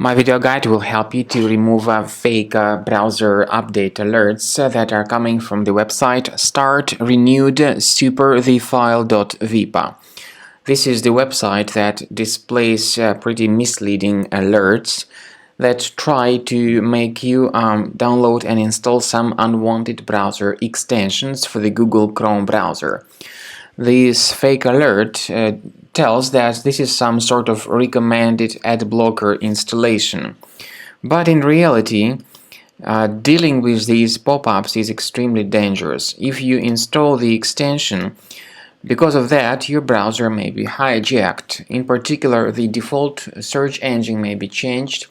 My video guide will help you to remove fake browser update alerts that are coming from the website Startrenewedsuperthefile.vip. This is the website that displays pretty misleading alerts that try to make you download and install some unwanted browser extensions for the Google Chrome browser. This fake alert tells that this is some sort of recommended ad blocker installation. But in reality, dealing with these pop-ups is extremely dangerous. If you install the extension, because of that, your browser may be hijacked. In particular, the default search engine may be changed,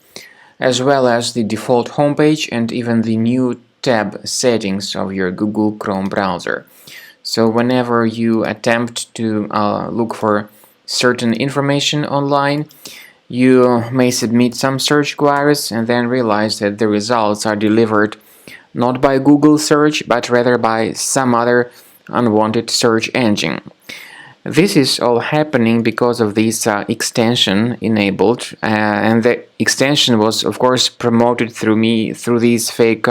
as well as the default homepage and even the new tab settings of your Google Chrome browser. So whenever you attempt to look for certain information online, you may submit some search queries and then realize that the results are delivered not by Google search, but rather by some other unwanted search engine. This is all happening because of this extension enabled, and the extension was, of course, promoted through these fake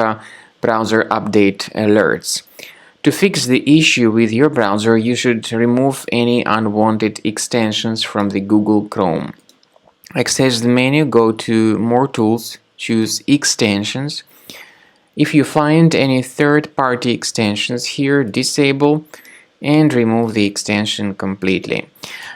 browser update alerts. To fix the issue with your browser, you should remove any unwanted extensions from the Google Chrome. Access the menu, go to More Tools, choose Extensions. If you find any third-party extensions here, disable and remove the extension completely.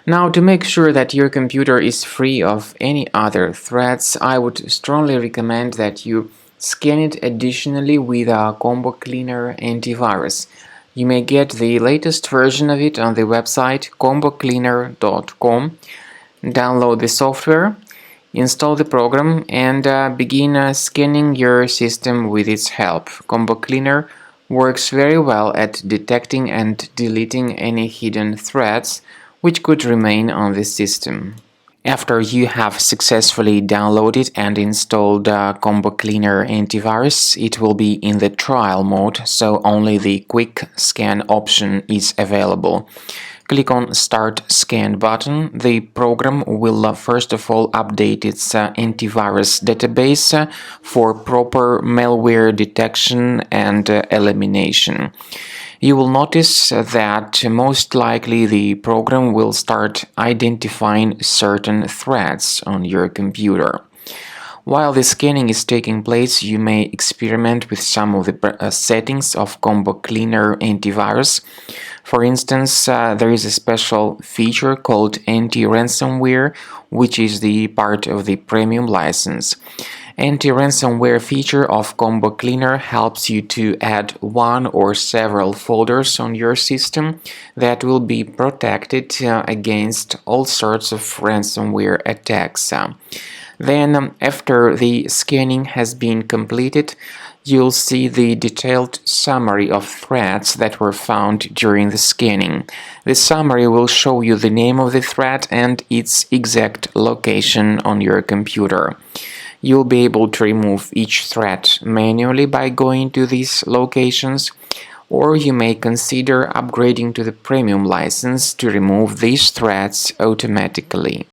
Now, to make sure that your computer is free of any other threats, I would strongly recommend that you scan it additionally with a Combo Cleaner antivirus. You may get the latest version of it on the website combocleaner.com. Download the software, install the program, and begin scanning your system with its help. Combo Cleaner works very well at detecting and deleting any hidden threats which could remain on the system. After you have successfully downloaded and installed Combo Cleaner antivirus, it will be in the trial mode, so only the quick scan option is available. Click on Start Scan button. The program will first of all update its antivirus database for proper malware detection and elimination. You will notice that most likely the program will start identifying certain threats on your computer. While the scanning is taking place, you may experiment with some of the settings of Combo Cleaner antivirus. For instance, there is a special feature called anti-ransomware, which is the part of the premium license. Anti-ransomware feature of Combo Cleaner helps you to add one or several folders on your system that will be protected against all sorts of ransomware attacks. Then, after the scanning has been completed, you'll see the detailed summary of threats that were found during the scanning. The summary will show you the name of the threat and its exact location on your computer. You'll be able to remove each threat manually by going to these locations, or you may consider upgrading to the premium license to remove these threats automatically.